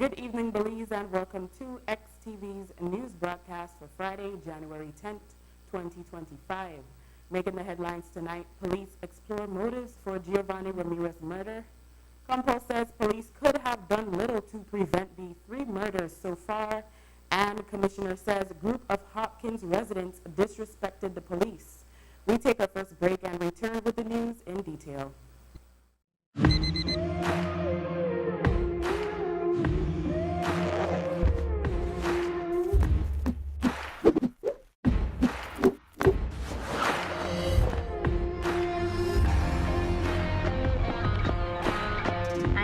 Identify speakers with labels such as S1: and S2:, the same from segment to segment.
S1: Good evening, Belize, and welcome to XTV's news broadcast for Friday, January 10th, 2025. Making the headlines tonight, police explore motives for Giovanni Ramirez murder. Compo says police could have done little to prevent the 3 murders so far. And Commissioner says a group of Hopkins residents disrespected the police. We take our first break and return with the news in detail.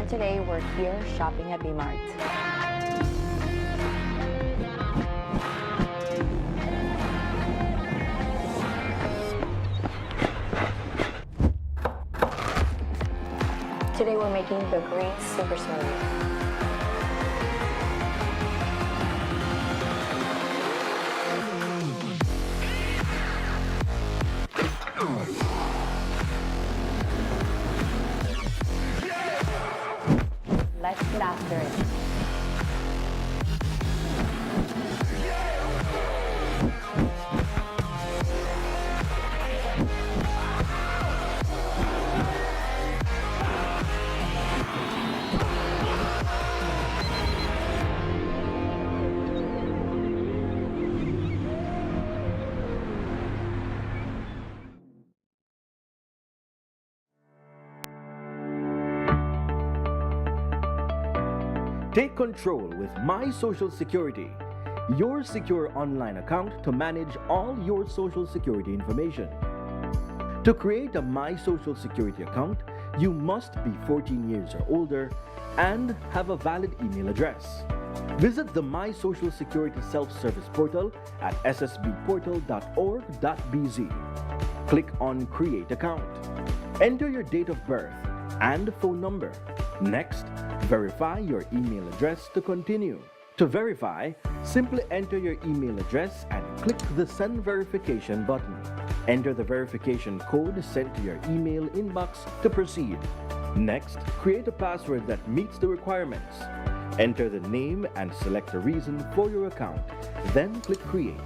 S2: Today we're here shopping at B-Mart. Today we're making the green super smoothie. Let's get after it.
S3: Take control with My Social Security, your secure online account to manage all your Social Security information. To create a My Social Security account, you must be 14 years or older and have a valid email address. Visit the My Social Security self-service portal at ssbportal.org.bz. Click on Create Account. Enter your date of birth and phone number. Next, verify your email address to continue. To verify, simply enter your email address and click the Send Verification button. Enter the verification code sent to your email inbox to proceed. Next, create a password that meets the requirements. Enter the name and select a reason for your account. Then click Create.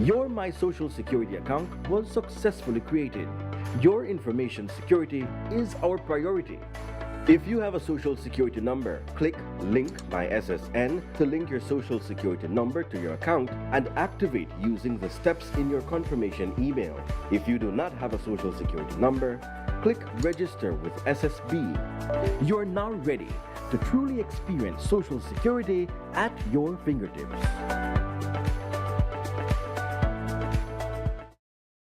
S3: Your My Social Security account was successfully created. Your information security is our priority. If you have a Social Security number, click Link My SSN to link your Social Security number to your account and activate using the steps in your confirmation email. If you do not have a Social Security number, click Register with SSB. You are now ready to truly experience Social Security at your fingertips.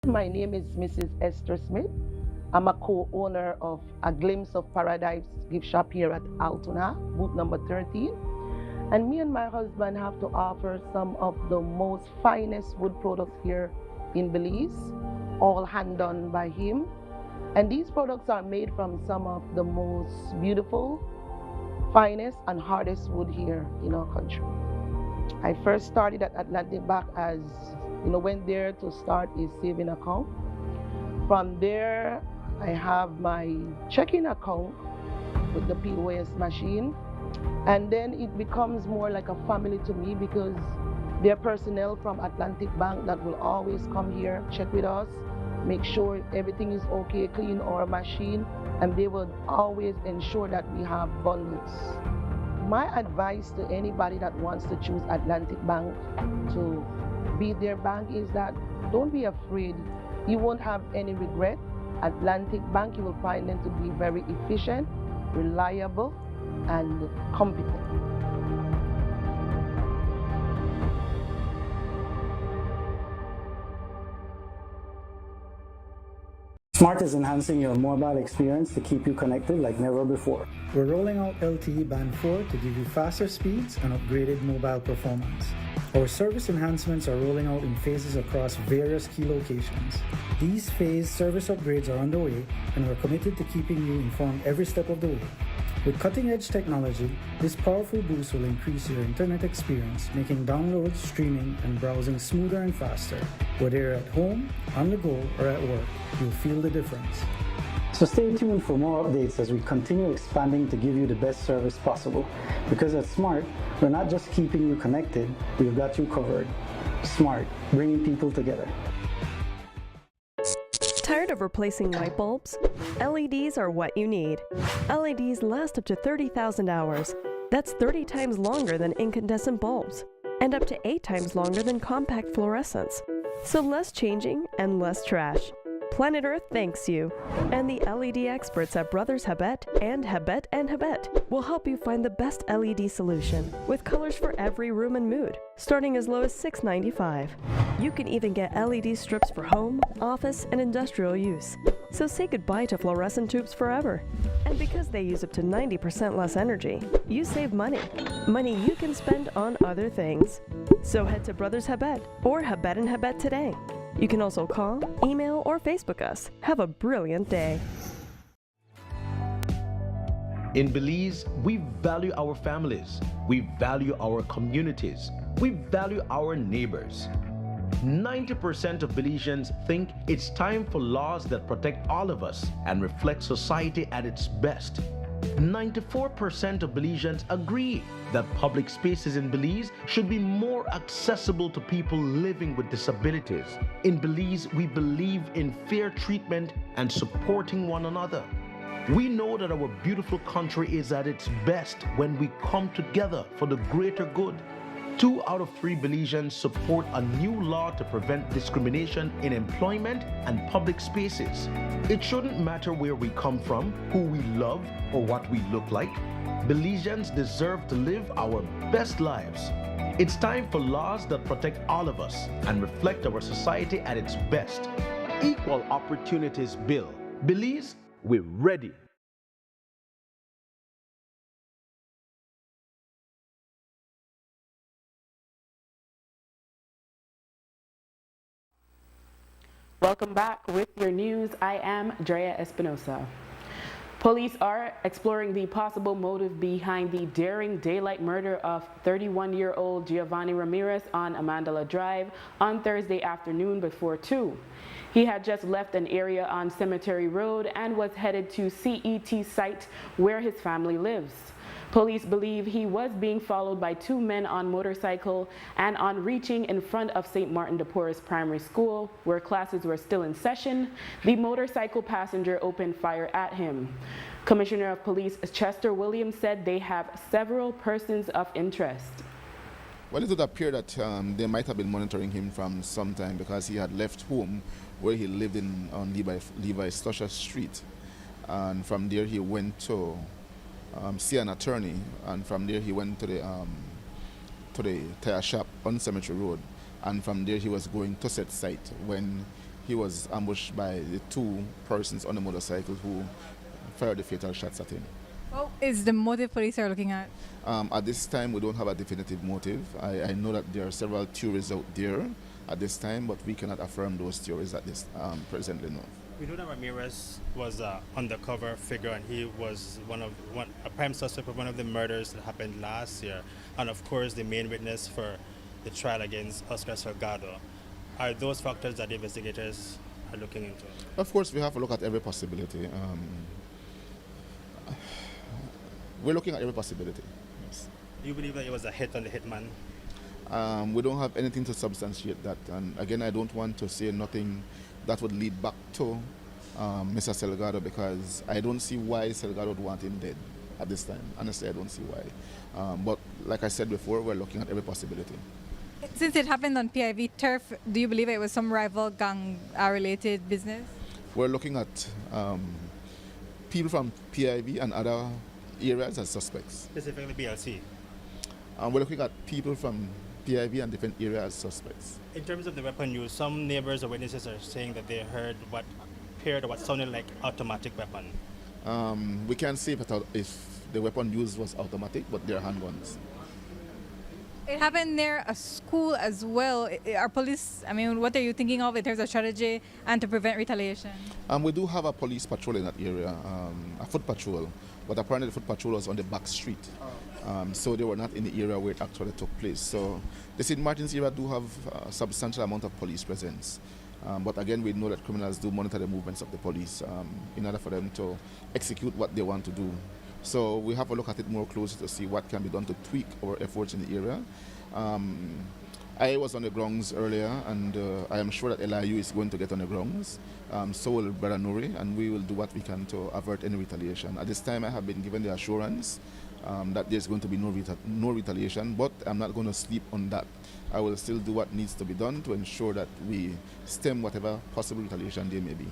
S4: My name is Mrs. Esther Smith. I'm a co-owner of A Glimpse of Paradise gift shop here at Altoona, booth number 13. And me and my husband have to offer some of the most finest wood products here in Belize, all hand done by him. And these products are made from some of the most beautiful, finest and hardest wood here in our country. I first started at Atlantic Bank as, went there to start a saving account. From there, I have my checking account with the POS machine, and then it becomes more like a family to me because there are personnel from Atlantic Bank that will always come here, check with us, make sure everything is okay, clean our machine, and they will always ensure that we have bundles. My advice to anybody that wants to choose Atlantic Bank to be their bank is that don't be afraid. You won't have any regret. Atlantic Bank, you will find them to be very efficient, reliable, and competent.
S5: Smart is enhancing your mobile experience to keep you connected like never before.
S6: We're rolling out LTE Band 4 to give you faster speeds and upgraded mobile performance. Our service enhancements are rolling out in phases across various key locations. These phased service upgrades are underway, and we're committed to keeping you informed every step of the way. With cutting-edge technology, this powerful boost will increase your internet experience, making downloads, streaming, and browsing smoother and faster. Whether you're at home, on the go, or at work, you'll feel the difference.
S5: So stay tuned for more updates as we continue expanding to give you the best service possible. Because at Smart, we're not just keeping you connected, we've got you covered. Smart, bringing people together.
S7: Tired of replacing light bulbs? LEDs are what you need. LEDs last up to 30,000 hours. That's 30 times longer than incandescent bulbs, and up to 8 times longer than compact fluorescents. So less changing and less trash. Planet Earth thanks you. And the LED experts at Brothers Habet and Habet will help you find the best LED solution with colors for every room and mood, starting as low as $6.95. You can even get LED strips for home, office, and industrial use. So say goodbye to fluorescent tubes forever. And because they use up to 90% less energy, you save money. Money you can spend on other things. So head to Brothers Habet or Habet and Habet today. You can also call, email, or Facebook us. Have a brilliant day.
S3: In Belize, we value our families, we value our communities, we value our neighbors. 90% of Belizeans think it's time for laws that protect all of us and reflect society at its best. 94% of Belizeans agree that public spaces in Belize should be more accessible to people living with disabilities. In Belize, we believe in fair treatment and supporting one another. We know that our beautiful country is at its best when we come together for the greater good. 2 out of 3 Belizeans support a new law to prevent discrimination in employment and public spaces. It shouldn't matter where we come from, who we love, or what we look like. Belizeans deserve to live our best lives. It's time for laws that protect all of us and reflect our society at its best. Equal Opportunities Bill. Belize, we're ready.
S1: Welcome back with your news. I am Drea Espinosa. Police are exploring the possible motive behind the daring daylight murder of 31-year-old Giovanni Ramirez on Amandala Drive on Thursday afternoon before 2. He had just left an area on Cemetery Road and was headed to CET site where his family lives. Police believe he was being followed by 2 men on motorcycle, and on reaching in front of St. Martin de Porres Primary School, where classes were still in session, the motorcycle passenger opened fire at him. Commissioner of Police Chester Williams said they have several persons of interest.
S8: Well, it would appear that they might have been monitoring him from some time because he had left home where he lived on Levi Stosha Street, and from there he went to see an attorney, and from there he went to the tire shop on Cemetery Road, and from there he was going to set site when he was ambushed by the 2 persons on the motorcycle who fired the fatal shots at him.
S9: What is the motive police are looking at?
S8: At this time, we don't have a definitive motive. I know that there are several theories out there at this time, but we cannot affirm those theories at this presently, no.
S10: We know that Ramirez was an undercover figure, and he was a prime suspect for one of the murders that happened last year, and of course the main witness for the trial against Oscar Salgado. Are those factors that the investigators are looking into?
S8: Of course, we have to look at every possibility. We're looking at every possibility. Yes.
S10: Do you believe that it was a hit on the hitman?
S8: We don't have anything to substantiate that, and again, I don't want to say nothing that would lead back to Mr. Salgado, because I don't see why Salgado would want him dead at this time. Honestly, I don't see why. But like I said before, we're looking at every possibility.
S9: Since it happened on PIV turf, do you believe it was some rival gang-related business?
S8: We're looking at people from PIV and other areas as suspects.
S10: Specifically BLC?
S8: We're looking at people from PIV and different areas as suspects.
S10: In terms of the weapon use, some neighbors or witnesses are saying that they heard what appeared or what sounded like automatic weapon.
S8: We can't say if the weapon used was automatic, but they're handguns.
S9: It happened near a school as well. Our police, what are you thinking of in terms of strategy and to prevent retaliation?
S8: We do have a police patrol in that area, a foot patrol, but apparently the foot patrol was on the back street. So they were not in the area where it actually took place. So the St. Martin's area do have a substantial amount of police presence. But again, we know that criminals do monitor the movements of the police in order for them to execute what they want to do. So we have to look at it more closely to see what can be done to tweak our efforts in the area. I was on the grounds earlier, and I am sure that LIU is going to get on the grounds. So will Brother Nuri, and we will do what we can to avert any retaliation. At this time, I have been given the assurance that there's going to be no retaliation, but I'm not going to sleep on that. I will still do what needs to be done to ensure that we stem whatever possible retaliation there may be.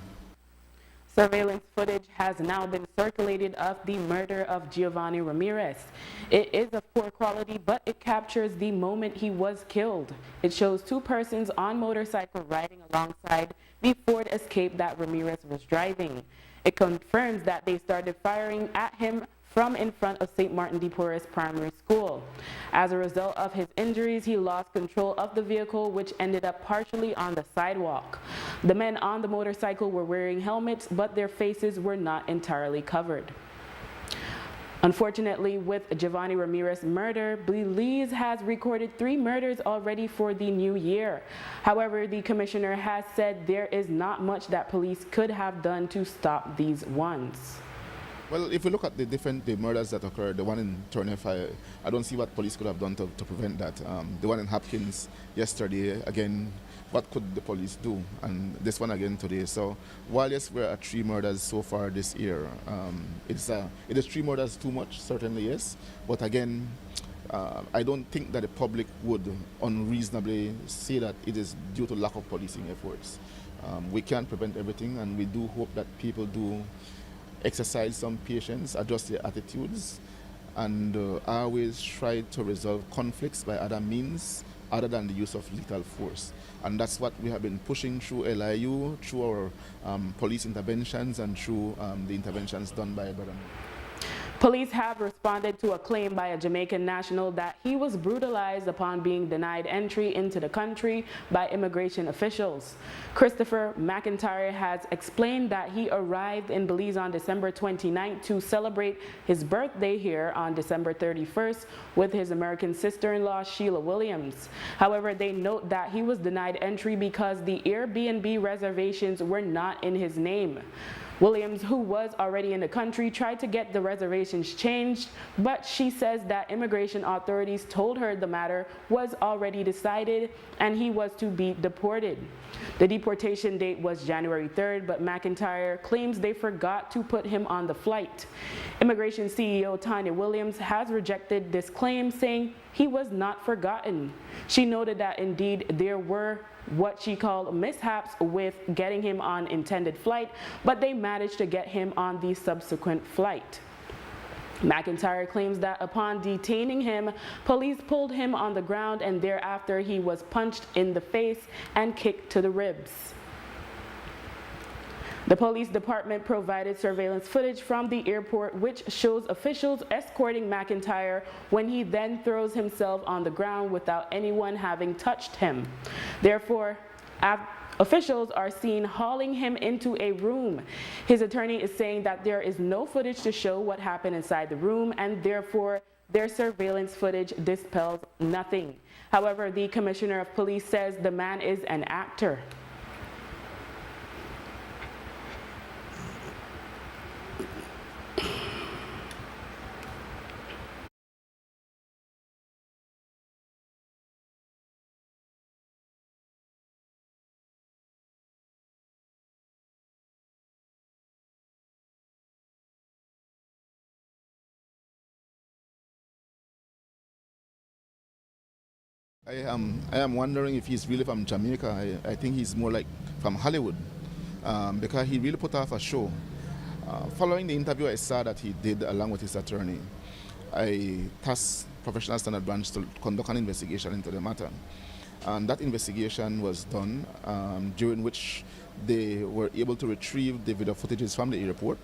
S1: Surveillance footage has now been circulated of the murder of Giovanni Ramirez. It is of poor quality, but it captures the moment he was killed. It shows two persons on motorcycle riding alongside the Ford Escape that Ramirez was driving. It confirms that they started firing at him from in front of St. Martin de Porres Primary School. As a result of his injuries, he lost control of the vehicle, which ended up partially on the sidewalk. The men on the motorcycle were wearing helmets, but their faces were not entirely covered. Unfortunately, with Giovanni Ramirez's murder, Belize has recorded 3 murders already for the new year. However, the commissioner has said there is not much that police could have done to stop these ones.
S8: Well, if we look at the murders that occurred, the one in Turner, I don't see what police could have done to prevent that. The one in Hopkins yesterday, again, what could the police do? And this one again today. So while yes, we're at 3 murders so far this year, it is 3 murders too much, certainly yes. But again, I don't think that the public would unreasonably say that it is due to lack of policing efforts. We can't prevent everything, and we do hope that people do exercise some patience, adjust their attitudes, and always try to resolve conflicts by other means other than the use of lethal force. And that's what we have been pushing through LIU, through our police interventions, and through the interventions done by Brother.
S1: Police have responded to a claim by a Jamaican national that he was brutalized upon being denied entry into the country by immigration officials. Christopher McIntyre has explained that he arrived in Belize on December 29th to celebrate his birthday here on December 31st with his American sister-in-law Sheila Williams. However, they note that he was denied entry because the Airbnb reservations were not in his name. Williams, who was already in the country, tried to get the reservations changed, but she says that immigration authorities told her the matter was already decided and he was to be deported. The deportation date was January 3rd, but McIntyre claims they forgot to put him on the flight. Immigration CEO Tanya Williams has rejected this claim, saying he was not forgotten. She noted that indeed there were what she called mishaps with getting him on intended flight, but they managed to get him on the subsequent flight. McIntyre claims that upon detaining him, police pulled him on the ground and thereafter he was punched in the face and kicked to the ribs. The police department provided surveillance footage from the airport which shows officials escorting McIntyre when he then throws himself on the ground without anyone having touched him. Therefore, officials are seen hauling him into a room. His attorney is saying that there is no footage to show what happened inside the room, and therefore their surveillance footage dispels nothing. However, the commissioner of police says the man is an actor.
S8: I am wondering if he's really from Jamaica. I think he's more like from Hollywood because he really put off a show. Following the interview I saw that he did along with his attorney, I tasked Professional Standard Branch to conduct an investigation into the matter. And that investigation was done, during which they were able to retrieve the video footages from the airport.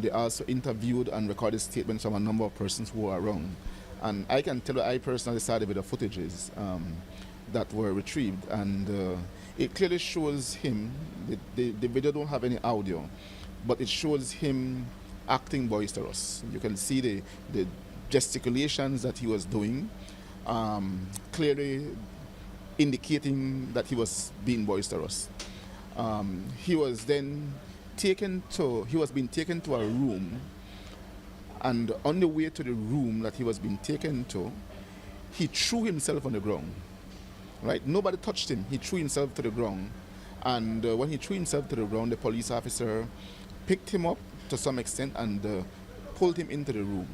S8: They also interviewed and recorded statements from a number of persons who were around. And I can tell you, I personally saw the video footages that were retrieved, and it clearly shows him. The video don't have any audio, but it shows him acting boisterous. You can see the gesticulations that he was doing. Clearly, indicating that he was being boisterous. He was being taken to a room, and on the way to the room that he was being taken to, he threw himself on the ground. Right? Nobody touched him. He threw himself to the ground. And when he threw himself to the ground, the police officer picked him up to some extent and pulled him into the room.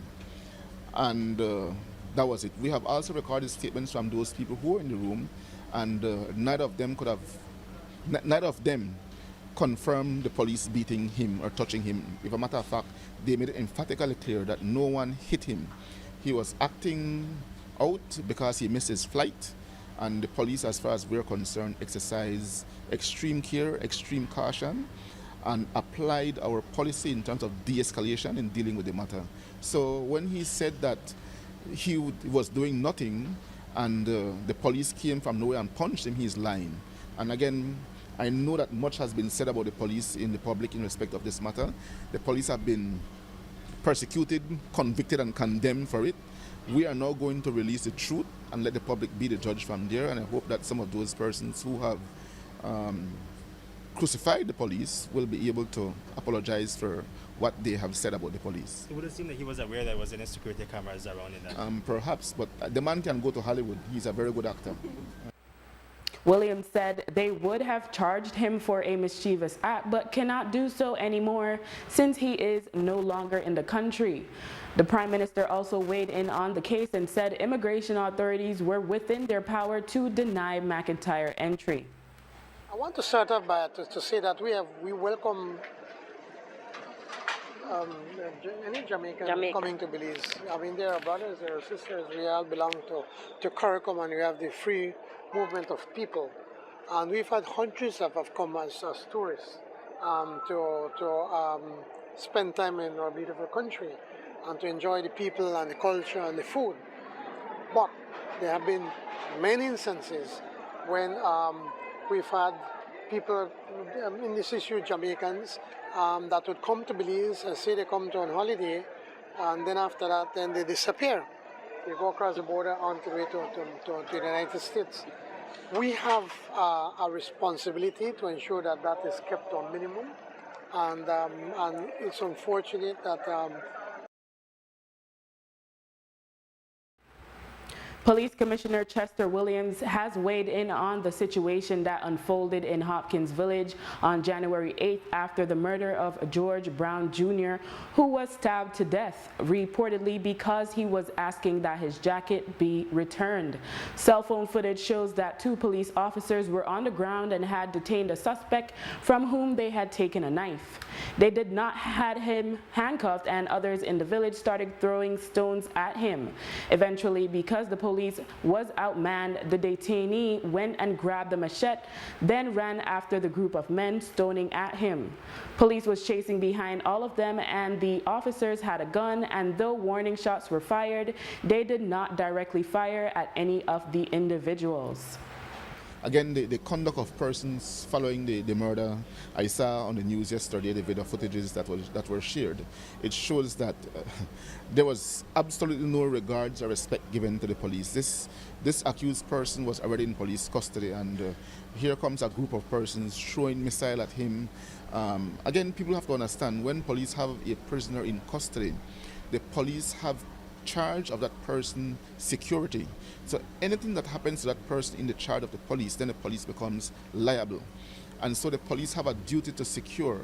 S8: And that was it. We have also recorded statements from those people who were in the room, and neither of them confirmed the police beating him or touching him. If a matter of fact, they made it emphatically clear that no one hit him. He was acting out because he missed his flight, and the police, as far as we're concerned, exercised extreme care, extreme caution, and applied our policy in terms of de-escalation in dealing with the matter. So when he said that he was doing nothing and the police came from nowhere and punched him, he's lying. And again, I know that much has been said about the police in the public in respect of this matter. The police have been persecuted, convicted, and condemned for it. We are now going to release the truth and let the public be the judge from there, and I hope that some of those persons who have crucified the police will be able to apologize for what they have said about the police.
S10: It would have seemed that he was aware there was any security cameras around in that.
S8: Perhaps, but the man can go to Hollywood. He's a very good actor.
S1: Williams said they would have charged him for a mischievous act, but cannot do so anymore since he is no longer in the country. The Prime Minister also weighed in on the case and said immigration authorities were within their power to deny McIntyre entry.
S11: I want to start off by to say that we welcome any Jamaican coming to Belize. I mean, there are brothers, there are sisters. We all belong to CARICOM, and we have the free movement of people. And we've had hundreds have come as tourists to spend time in our beautiful country and to enjoy the people and the culture and the food. But there have been many instances when we've had people, in this issue Jamaicans, that would come to Belize and say they come to on holiday, and then after that, then they disappear. They go across the border on the way to the United States. We have a responsibility to ensure that that is kept on minimum, and it's unfortunate that
S1: Police Commissioner Chester Williams has weighed in on the situation that unfolded in Hopkins Village on January 8th after the murder of George Brown Jr., who was stabbed to death, reportedly because he was asking that his jacket be returned. Cell phone footage shows that 2 police officers were on the ground and had detained a suspect from whom they had taken a knife. They did not have him handcuffed, and others in the village started throwing stones at him. Eventually, because the police was outmanned, the detainee went and grabbed a machete, then ran after the group of men stoning at him. Police was chasing behind all of them, and the officers had a gun, and though warning shots were fired, they did not directly fire at any of the individuals.
S8: Again, the conduct of persons following the murder, I saw on the news yesterday the video footages that were shared. It shows that there was absolutely no regards or respect given to the police. This accused person was already in police custody, and here comes a group of persons throwing missiles at him. Again, people have to understand, when police have a prisoner in custody, the police have charge of that person's security. So anything that happens to that person in the charge of the police, then the police becomes liable. And so the police have a duty to secure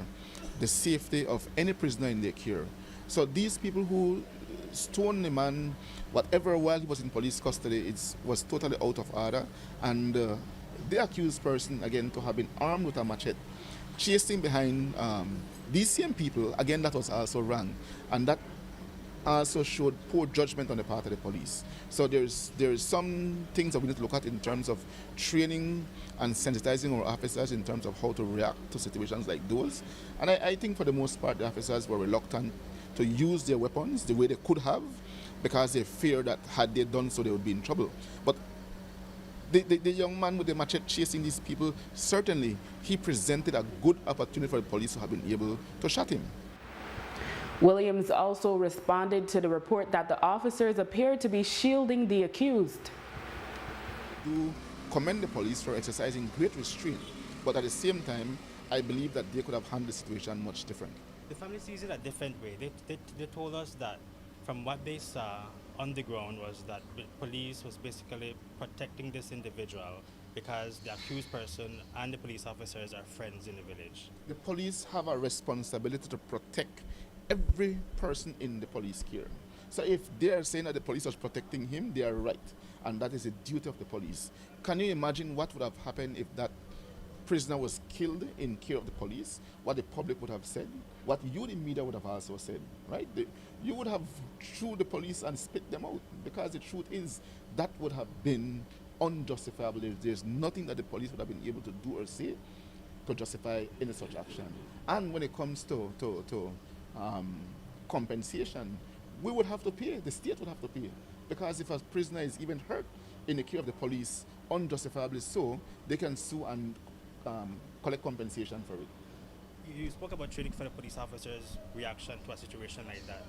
S8: the safety of any prisoner in their care. So these people who stoned the man, whatever, while he was in police custody, it was totally out of order. And the accused person, again, to have been armed with a machete, chasing behind these same people, again, that was also wrong. And that also showed poor judgment on the part of the police. So there's some things that we need to look at in terms of training and sensitizing our officers in terms of how to react to situations like those. And I think for the most part the officers were reluctant to use their weapons the way they could have, because they feared that had they done so they would be in trouble. But the young man with the machete chasing these people, certainly he presented a good opportunity for the police to have been able to shot him.
S1: Williams also responded to the report that the officers appeared to be shielding the accused.
S8: Do commend the police for exercising great restraint, but at the same time, I believe that they could have handled the situation much differently.
S10: The family sees it a different way. They told us that from what they saw on the ground was that the police was basically protecting this individual because the accused person and the police officers are friends in the village.
S8: The police have a responsibility to protect every person in the police care. So if they are saying that the police was protecting him, they are right. And that is the duty of the police. Can you imagine what would have happened if that prisoner was killed in care of the police? What the public would have said? What you, the media, would have also said, right? You would have threw the police and spit them out, because the truth is that would have been unjustifiable. There's nothing that the police would have been able to do or say to justify any such action. And when it comes to compensation, we would have to pay, the state would have to pay, because if a prisoner is even hurt in the care of the police, unjustifiably so, they can sue and collect compensation for it.
S10: You spoke about training for the police officers' reaction to a situation like that.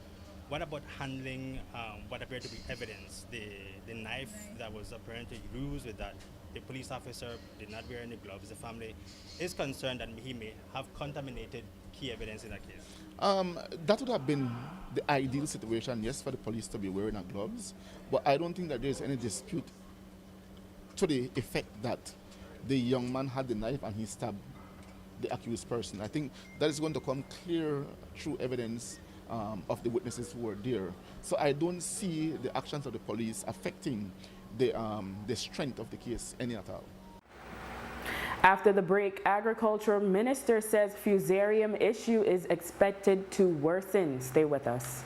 S10: What about handling what appeared to be evidence? The knife that was apparently used with that. The police officer did not wear any gloves. The family is concerned that he may have contaminated key evidence in that case.
S8: That would have been the ideal situation, yes, for the police to be wearing gloves. But I don't think that there is any dispute to the effect that the young man had the knife and he stabbed the accused person. I think that is going to come clear through evidence of the witnesses who were there. So I don't see the actions of the police affecting the strength of the case any at all.
S1: After the break, Agriculture Minister says fusarium issue is expected to worsen. Stay with us.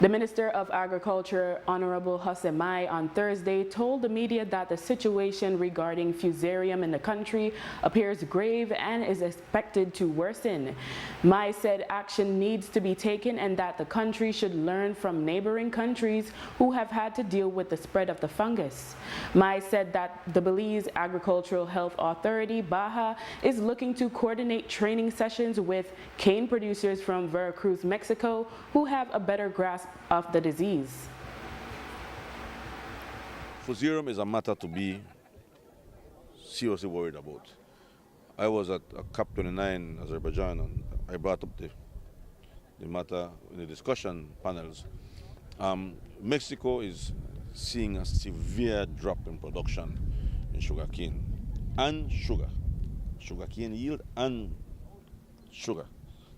S1: The Minister of Agriculture, Honorable Hussein Mai, on Thursday told the media that the situation regarding fusarium in the country appears grave and is expected to worsen. Mai said action needs to be taken and that the country should learn from neighboring countries who have had to deal with the spread of the fungus. Mai said that the Belize Agricultural Health Authority, BAHA, is looking to coordinate training sessions with cane producers from Veracruz, Mexico, who have a better grasp of the disease.
S12: Fusarium is a matter to be seriously worried about. I was at a COP29 in Azerbaijan and I brought up the matter in the discussion panels. Mexico is seeing a severe drop in production in sugarcane and sugarcane yield and sugar.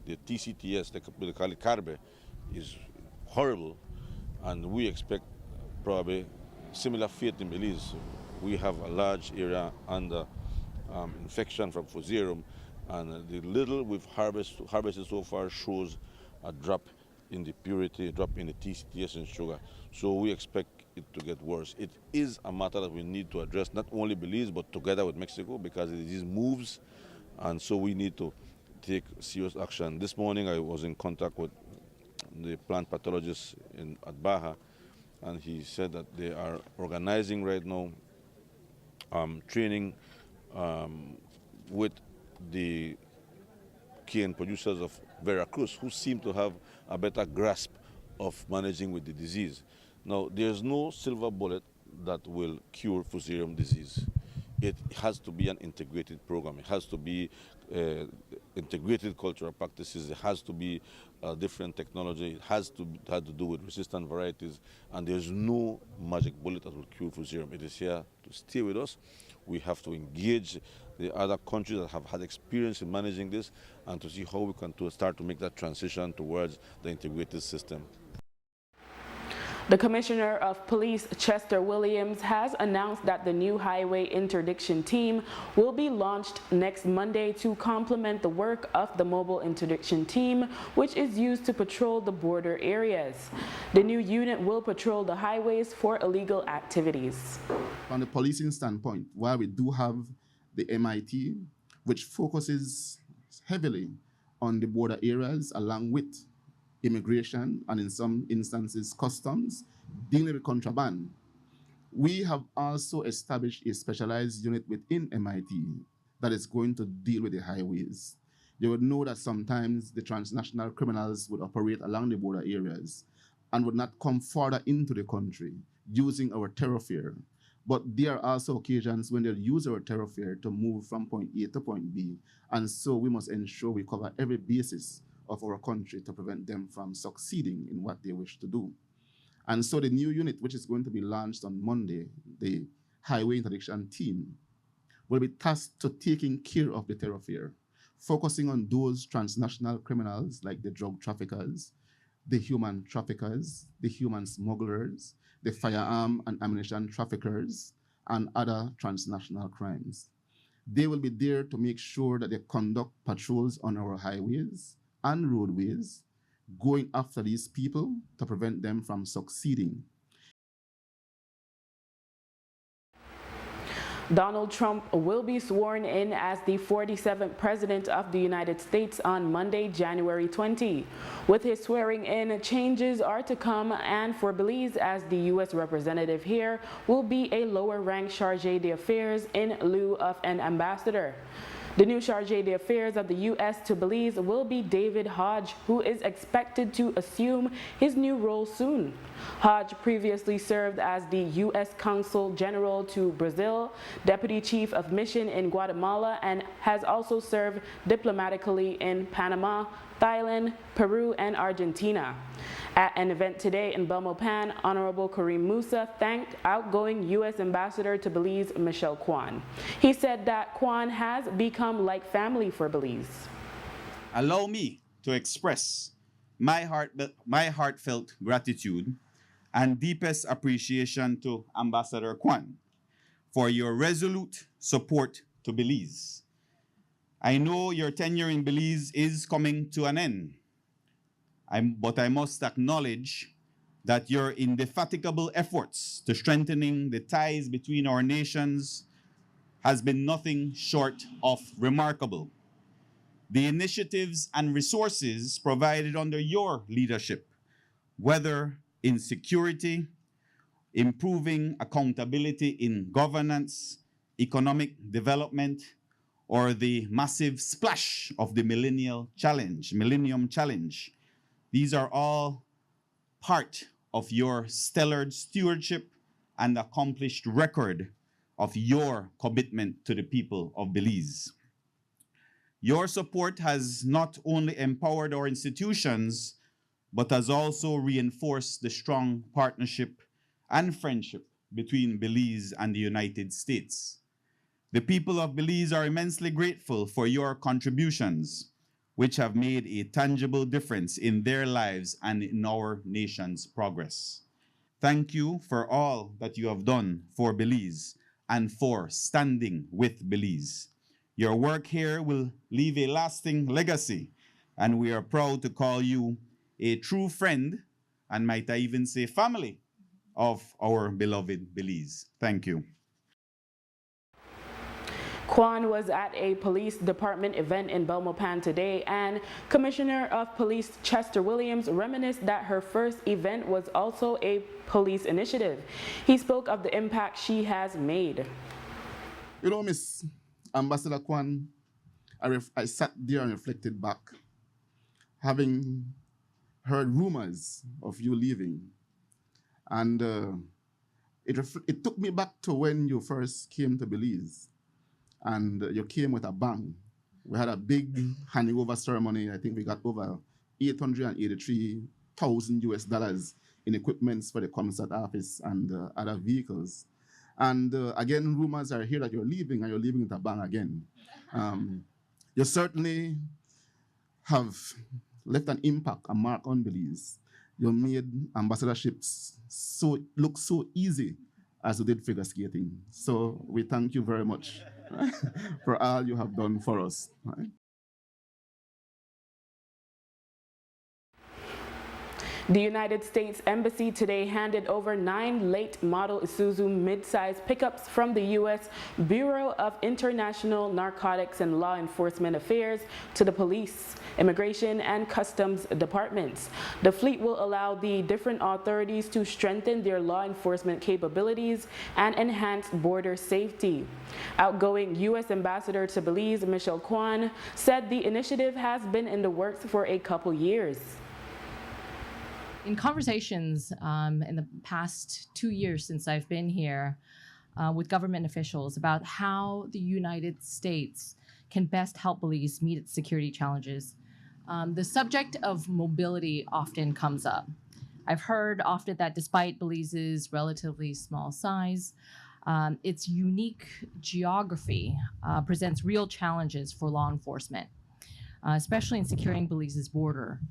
S12: The TCTS, they call it carbe, is horrible, and we expect probably similar fate in Belize. We have a large area under infection from fusarium, and the little we've harvested so far shows a drop in the purity, a drop in the TCTS and sugar. So we expect it to get worse. It is a matter that we need to address, not only Belize, but together with Mexico, because the disease moves, and so we need to take serious action. This morning I was in contact with the plant pathologist at Baja, and he said that they are organizing right now training with the cane producers of Veracruz, who seem to have a better grasp of managing with the disease. Now, there's no silver bullet that will cure fusarium disease. It has to be an integrated program. It has to be integrated cultural practices. It has to be different technology. It has to do with resistant varieties. And there's no magic bullet that will cure fusarium. It is here to stay with us. We have to engage the other countries that have had experience in managing this and to see how we can start to make that transition towards the integrated system.
S1: The Commissioner of Police, Chester Williams, has announced that the new highway interdiction team will be launched next Monday to complement the work of the mobile interdiction team, which is used to patrol the border areas. The new unit will patrol the highways for illegal activities.
S8: From the policing standpoint, while we do have the MIT, which focuses heavily on the border areas along with immigration and in some instances customs, dealing with contraband, we have also established a specialized unit within MIT that is going to deal with the highways. You would know that sometimes the transnational criminals would operate along the border areas and would not come further into the country using our thoroughfare. But there are also occasions when they'll use our thoroughfare to move from point A to point B. And so we must ensure we cover every basis of our country to prevent them from succeeding in what they wish to do. And so the new unit, which is going to be launched on Monday, the Highway Interdiction Team, will be tasked to taking care of the thoroughfare, focusing on those transnational criminals like the drug traffickers, the human traffickers, the human smugglers, the firearm and ammunition traffickers, and other transnational crimes. They will be there to make sure that they conduct patrols on our highways and roadways, going after these people to prevent them from succeeding.
S1: Donald Trump will be sworn in as the 47th President of the United States on Monday, January 20. With his swearing in, changes are to come, and for Belize, as the U.S. representative here, will be a lower-ranked chargé d'affaires in lieu of an ambassador. The new chargé d'affaires of the U.S. to Belize will be David Hodge, who is expected to assume his new role soon. Hodge previously served as the U.S. Consul General to Brazil, Deputy Chief of Mission in Guatemala, and has also served diplomatically in Panama, Thailand, Peru, and Argentina. At an event today in Belmopan, Honorable Kareem Musa thanked outgoing U.S. Ambassador to Belize, Michelle Kwan. He said that Kwan has become like family for Belize.
S13: Allow me to express my heartfelt gratitude and deepest appreciation to Ambassador Kwan for your resolute support to Belize. I know your tenure in Belize is coming to an end, but I must acknowledge that your indefatigable efforts to strengthening the ties between our nations has been nothing short of remarkable. The initiatives and resources provided under your leadership, whether in security, improving accountability in governance, economic development, or the massive splash of the Millennium Challenge. These are all part of your stellar stewardship and accomplished record of your commitment to the people of Belize. Your support has not only empowered our institutions, but has also reinforced the strong partnership and friendship between Belize and the United States. The people of Belize are immensely grateful for your contributions, which have made a tangible difference in their lives and in our nation's progress. Thank you for all that you have done for Belize and for standing with Belize. Your work here will leave a lasting legacy, and we are proud to call you a true friend, and might I even say family, of our beloved Belize. Thank you.
S1: Kwan was at a police department event in Belmopan today, and Commissioner of Police Chester Williams reminisced that her first event was also a police initiative. He spoke of the impact she has made.
S8: You know, Miss Ambassador Kwan, I sat there and reflected back, having heard rumors of you leaving. And it took me back to when you first came to Belize. And you came with a bang. We had a big handing over ceremony. I think we got over $883,000 in equipments for the concert office and other vehicles. And again, rumors are here that you're leaving, and you're leaving with a bang again. You certainly have left an impact, a mark on Belize. You made ambassadorships look so easy as you did figure skating. So we thank you very much for all you have done for us. Right?
S1: The United States Embassy today handed over 9 late model Isuzu midsize pickups from the U.S. Bureau of International Narcotics and Law Enforcement Affairs to the police, immigration, and customs departments. The fleet will allow the different authorities to strengthen their law enforcement capabilities and enhance border safety. Outgoing U.S. Ambassador to Belize, Michelle Kwan, said the initiative has been in the works for a couple years.
S14: In conversations in the past 2 years since I've been here with government officials about how the United States can best help Belize meet its security challenges, the subject of mobility often comes up. I've heard often that despite Belize's relatively small size, its unique geography presents real challenges for law enforcement, especially in securing Belize's border.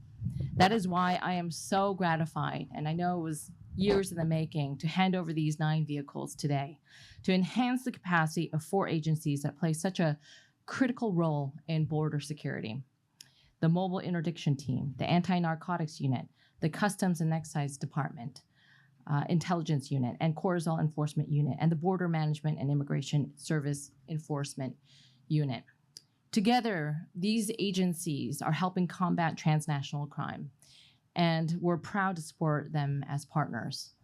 S14: That is why I am so gratified, and I know it was years in the making, to hand over these 9 vehicles today to enhance the capacity of 4 agencies that play such a critical role in border security: the Mobile Interdiction Team, the Anti-Narcotics Unit, the Customs and Excise Department, Intelligence Unit, and Cortisol Enforcement Unit, and the Border Management and Immigration Service Enforcement Unit. Together, these agencies are helping combat transnational crime, and we're proud to support them as partners.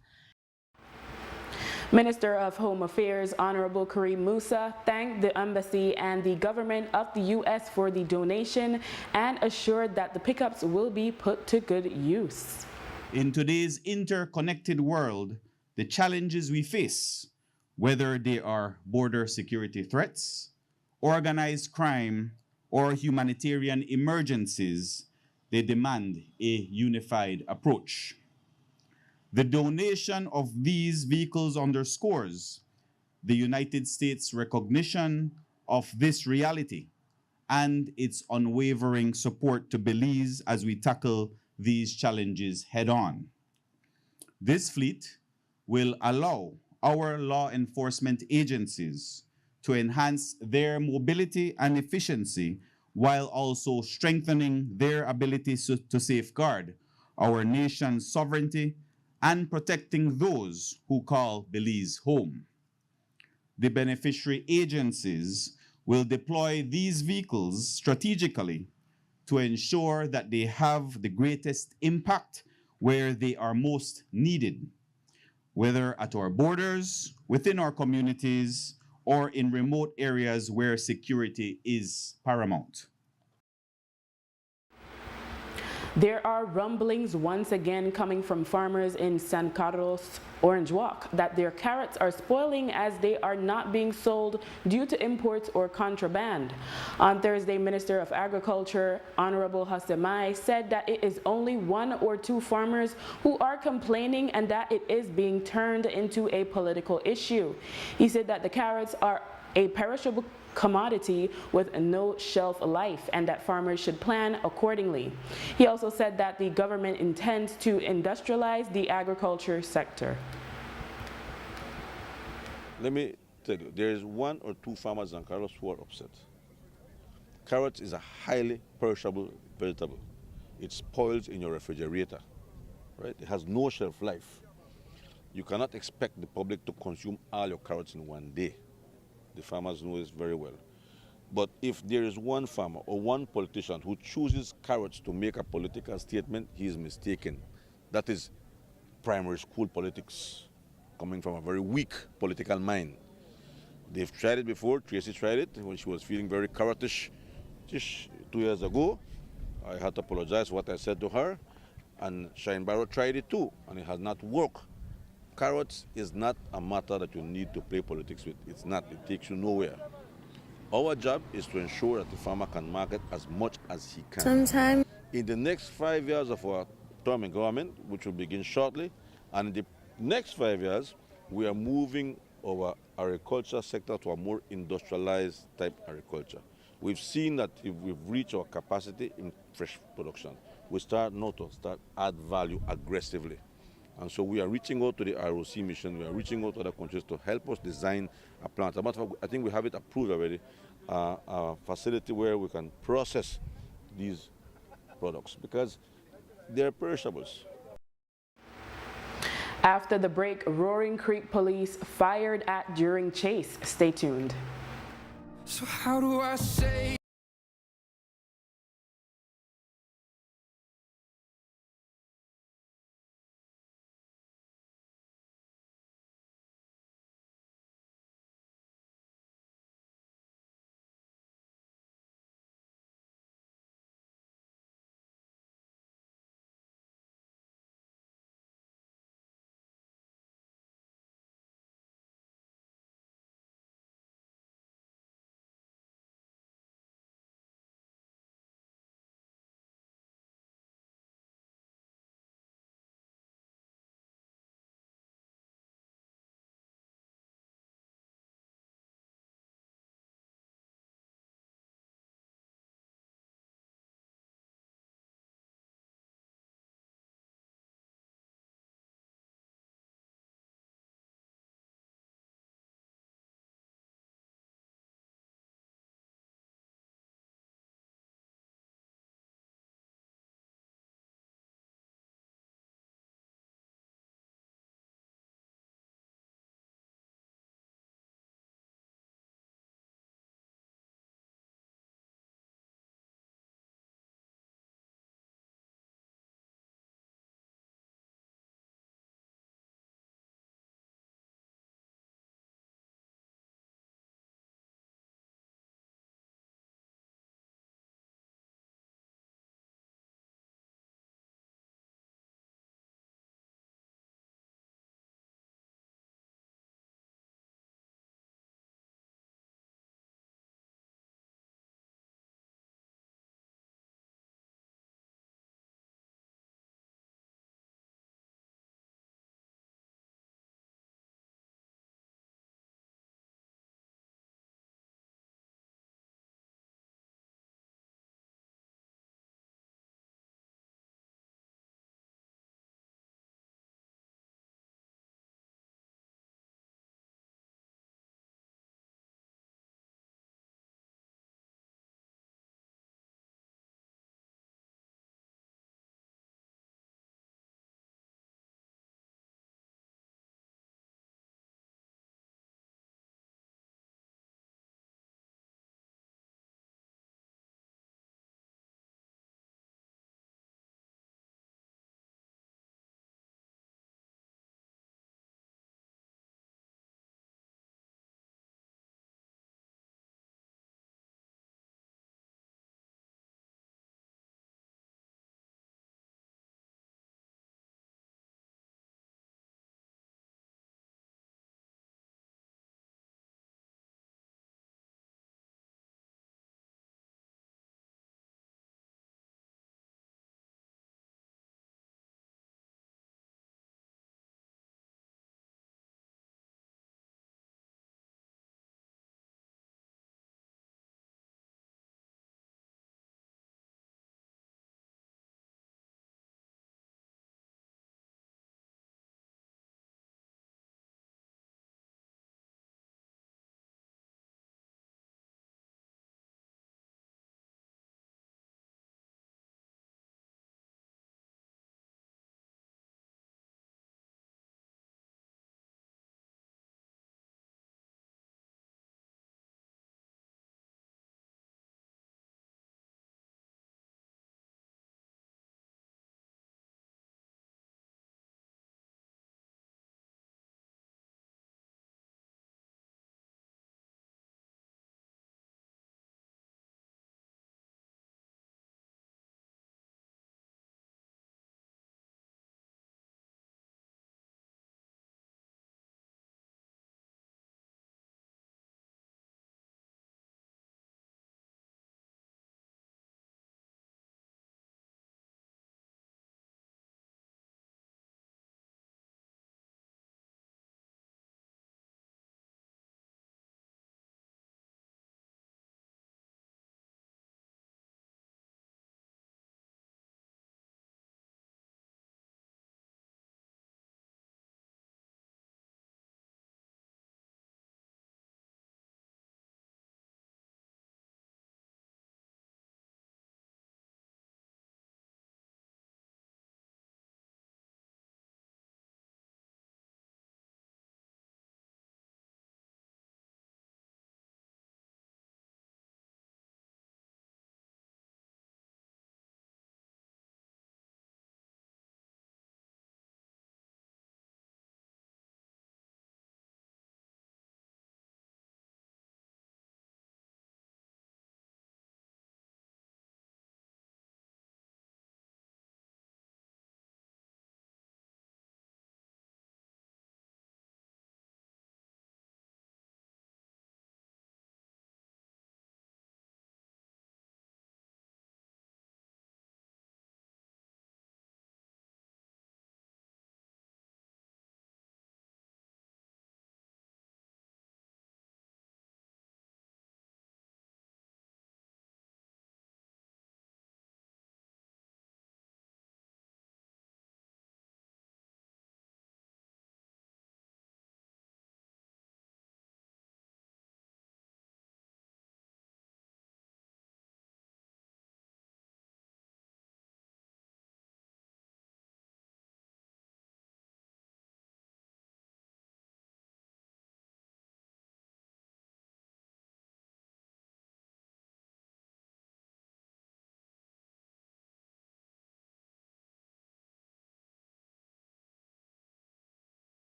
S1: Minister of Home Affairs Honorable Kareem Musa thanked the embassy and the government of the U.S. for the donation and assured that the pickups will be put to good use.
S13: In today's interconnected world, the challenges we face, whether they are border security threats, organized crime, or humanitarian emergencies, they demand a unified approach. The donation of these vehicles underscores the United States' recognition of this reality and its unwavering support to Belize as we tackle these challenges head-on. This fleet will allow our law enforcement agencies to enhance their mobility and efficiency while also strengthening their ability to safeguard our nation's sovereignty and protecting those who call Belize home. The beneficiary agencies will deploy these vehicles strategically to ensure that they have the greatest impact where they are most needed, whether at our borders, within our communities, or in remote areas where security is paramount.
S1: There are rumblings once again coming from farmers in San Carlos, Orange Walk, that their carrots are spoiling as they are not being sold due to imports or contraband. On Thursday, Minister of Agriculture, Honorable Hasemai, said that it is only 1 or 2 farmers who are complaining and that it is being turned into a political issue. He said that the carrots are a perishable commodity with no shelf life and that farmers should plan accordingly. He also said that the government intends to industrialize the agriculture sector.
S12: Let me tell you, there is 1 or 2 farmers in Carlos who are upset. Carrots is a highly perishable vegetable. It spoils in your refrigerator, right? It has no shelf life. You cannot expect the public to consume all your carrots in 1 day. The farmers know this very well. But if there is 1 farmer or 1 politician who chooses carrots to make a political statement, he is mistaken. That is primary school politics, coming from a very weak political mind. They've tried it before. Tracy tried it when she was feeling very carrotish 2 years ago. I had to apologize for what I said to her. And Shine Barrow tried it too, and it has not worked. Carrots is not a matter that you need to play politics with. It's not. It takes you nowhere. Our job is to ensure that the farmer can market as much as he can.
S15: Sometimes
S12: in the next 5 years of our term in government, which will begin shortly, and in the next 5 years, we are moving our agriculture sector to a more industrialized type agriculture. We've seen that if we've reached our capacity in fresh production, we start now to add value aggressively. And so we are reaching out to the ROC mission, we are reaching out to other countries to help us design a plant. As a matter of fact, I think we have it approved already, a facility where we can process these products because they're perishables.
S1: After the break, Roaring Creek police fired at during chase. Stay tuned.
S16: So how do I say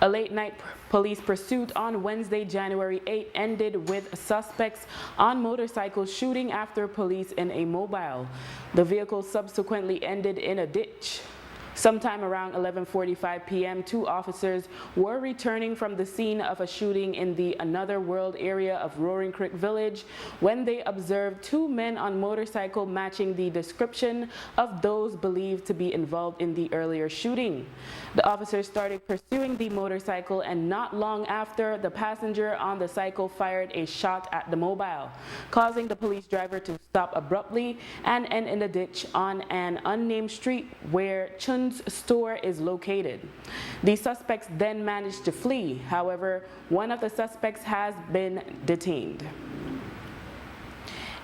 S1: A late-night police pursuit on Wednesday, January 8, ended with suspects on motorcycles shooting after police in a mobile. The vehicle subsequently ended in a ditch. Sometime around 11:45 p.m., 2 officers were returning from the scene of a shooting in the Another World area of Roaring Creek Village when they observed 2 men on motorcycle matching the description of those believed to be involved in the earlier shooting. The officers started pursuing the motorcycle, and not long after, the passenger on the cycle fired a shot at the mobile, causing the police driver to stop abruptly and end in a ditch on an unnamed street where Chun's store is located. The suspects then managed to flee. However, one of the suspects has been detained.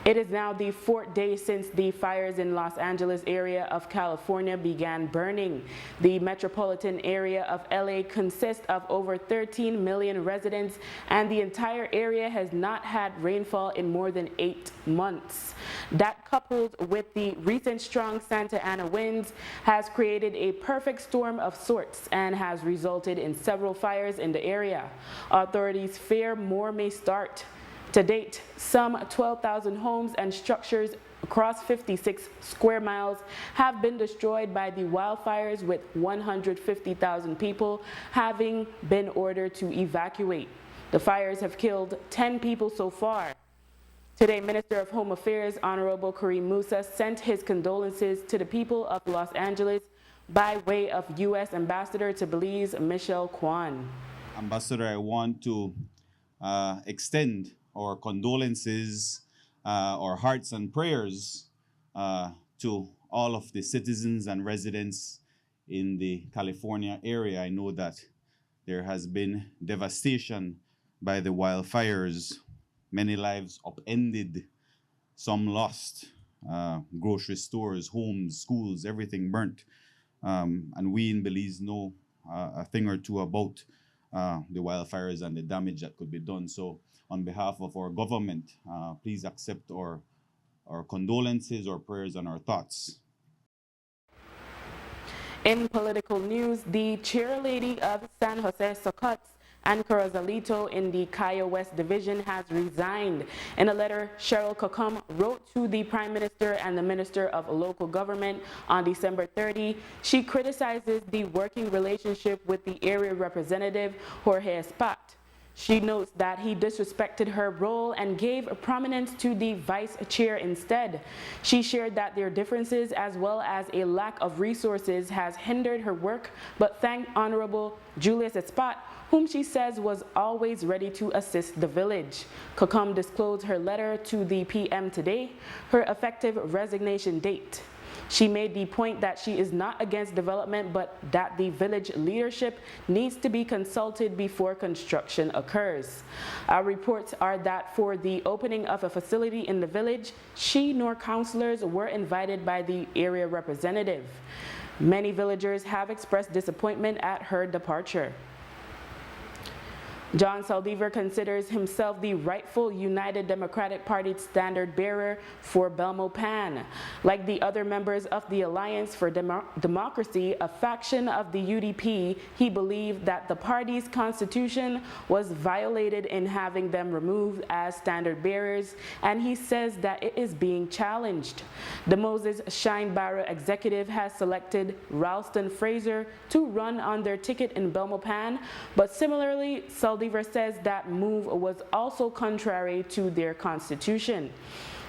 S1: It is now the 4th day since the fires in Los Angeles area of California began burning. The metropolitan area of LA consists of over 13 million residents, and the entire area has not had rainfall in more than 8 months. That, coupled with the recent strong Santa Ana winds, has created a perfect storm of sorts and has resulted in several fires in the area. Authorities fear more may start. To date, some 12,000 homes and structures across 56 square miles have been destroyed by the wildfires, with 150,000 people having been ordered to evacuate. The fires have killed 10 people so far. Today, Minister of Home Affairs Honorable Kareem Musa sent his condolences to the people of Los Angeles by way of U.S. Ambassador to Belize, Michelle Kwan.
S13: Ambassador, I want to extend our condolences, our hearts and prayers to all of the citizens and residents in the California area. I know that there has been devastation by the wildfires, many lives upended, some lost, grocery stores, homes, schools, everything burnt. And we in Belize know a thing or two about the wildfires and the damage that could be done. So on behalf of our government, please accept our condolences, our prayers, and our thoughts.
S1: In political news, the chairlady of San Jose Socots and Corozalito in the Cayo West Division has resigned. In a letter, Cheryl Kokum wrote to the Prime Minister and the Minister of Local Government on December 30. She criticizes the working relationship with the area representative, Jorge Espat. She notes that he disrespected her role and gave prominence to the vice chair instead. She shared that their differences as well as a lack of resources has hindered her work, but thanked Honorable Julius Espat, whom she says was always ready to assist the village. Kokum disclosed her letter to the PM today, her effective resignation date. She made the point that she is not against development, but that the village leadership needs to be consulted before construction occurs. Our reports are that for the opening of a facility in the village, she nor councilors were invited by the area representative. Many villagers have expressed disappointment at her departure. John Saldivar considers himself the rightful United Democratic Party standard bearer for Belmopan. Like the other members of the Alliance for Democracy, a faction of the UDP, he believed that the party's constitution was violated in having them removed as standard bearers, and he says that it is being challenged. The Moses Shine Barrow executive has selected Ralston Fraser to run on their ticket in Belmopan, but similarly, Saldivar says that move was also contrary to their constitution.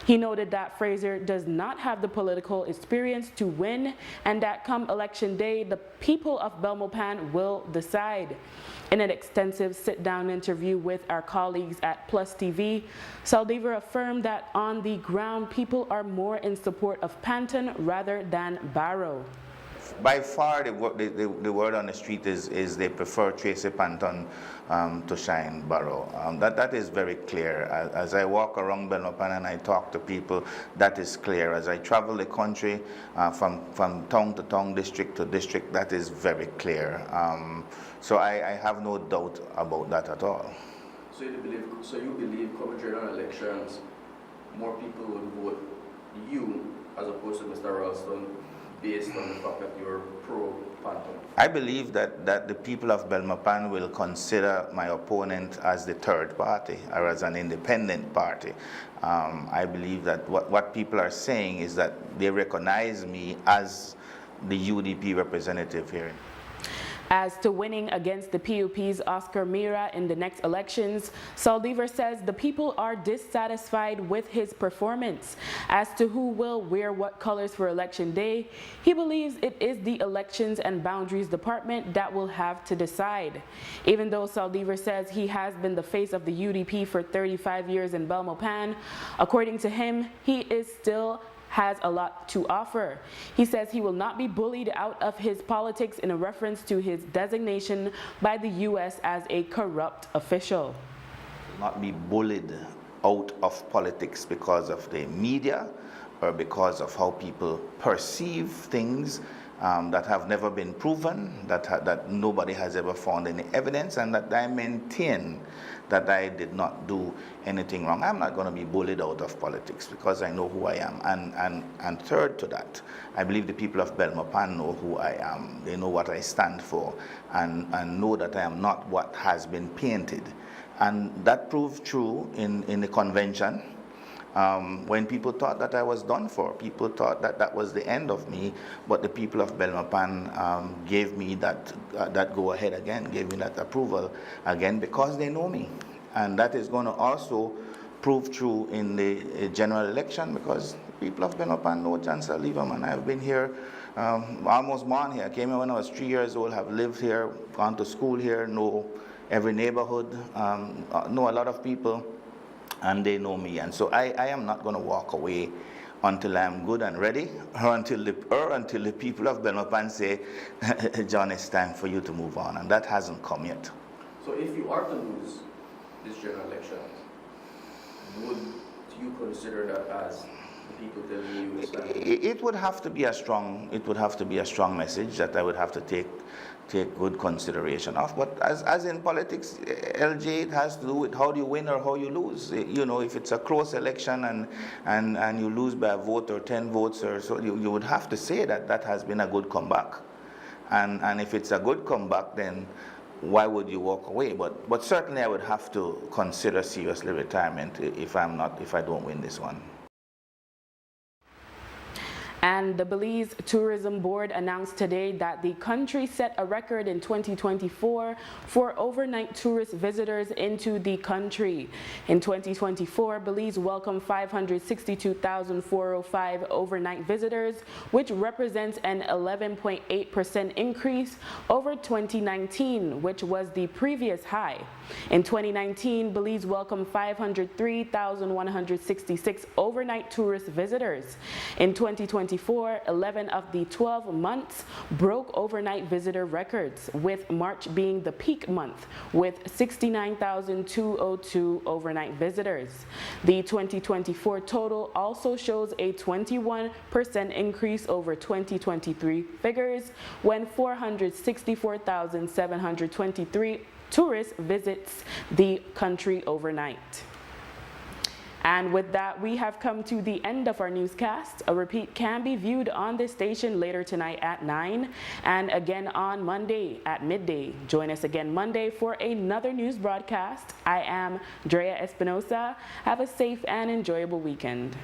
S1: He noted that Fraser does not have the political experience to win, and that come election day, the people of Belmopan will decide. In an extensive sit-down interview with our colleagues at Plus TV, Saldivar affirmed that on the ground, people are more in support of Panton rather than Barrow.
S15: By far, the word on the street is they prefer Tracy Panton to Shine Barrow. That is very clear. As I walk around Belmopan and I talk to people, that is clear. As I travel the country from town to town, district to district, that is very clear. So I have no doubt about that at all.
S17: So you believe come general elections, more people would vote you as opposed to Mr. Ralston, based on the fact that you're pro Panton?
S15: I believe that the people of Belmopan will consider my opponent as the third party or as an independent party. I believe that what people are saying is that they recognize me as the UDP representative here.
S1: As to winning against the PUP's Oscar Mira in the next elections, Saldivar says the people are dissatisfied with his performance. As to who will wear what colors for Election Day, he believes it is the Elections and Boundaries Department that will have to decide. Even though Saldivar says he has been the face of the UDP for 35 years in Belmopan, according to him, he is still has a lot to offer. He says he will not be bullied out of his politics in a reference to his designation by the U.S. as a corrupt official.
S15: Not be bullied out of politics because of the media or because of how people perceive things that have never been proven, that nobody has ever found any evidence, and that I maintain that I did not do anything wrong. I'm not going to be bullied out of politics because I know who I am. And third to that, I believe the people of Belmopan know who I am. They know what I stand for and know that I am not what has been painted. And that proved true in the convention. When people thought that I was done for, people thought that that was the end of me, but the people of Belmopan gave me that go ahead again, gave me that approval again because they know me. And that is going to also prove true in the general election because the people of Belmopan know Chancellor Lieberman. I've been here, almost born here. I came here when I was 3 years old, have lived here, gone to school here, know every neighborhood, know a lot of people. And they know me, and so I am not going to walk away until I'm good and ready, or until the people of Belmopan say, John, it's time for you to move on, and that hasn't come yet.
S17: So if you are to lose this general election, would you consider that as the people telling you it's time?
S15: It would have to be a strong message that I would have to take good consideration of. But as in politics, LJ, it has to do with how do you win or how you lose. You know, if it's a close election and you lose by a vote or 10 votes or so, you would have to say that that has been a good comeback. And if it's a good comeback, then why would you walk away? But certainly I would have to consider seriously retirement if I don't win this one.
S1: And the Belize Tourism Board announced today that the country set a record in 2024 for overnight tourist visitors into the country. In 2024, Belize welcomed 562,405 overnight visitors, which represents an 11.8% increase over 2019, which was the previous high. In 2019, Belize welcomed 503,166 overnight tourist visitors. In 2024, 11 of the 12 months broke overnight visitor records, with March being the peak month with 69,202 overnight visitors. The 2024 total also shows a 21% increase over 2023 figures when 464,723 tourists visits the country overnight. And with that, we have come to the end of our newscast. A repeat can be viewed on this station later tonight at 9 and again on Monday at midday. Join us again Monday for another news broadcast. I am Drea Espinosa. Have a safe and enjoyable weekend.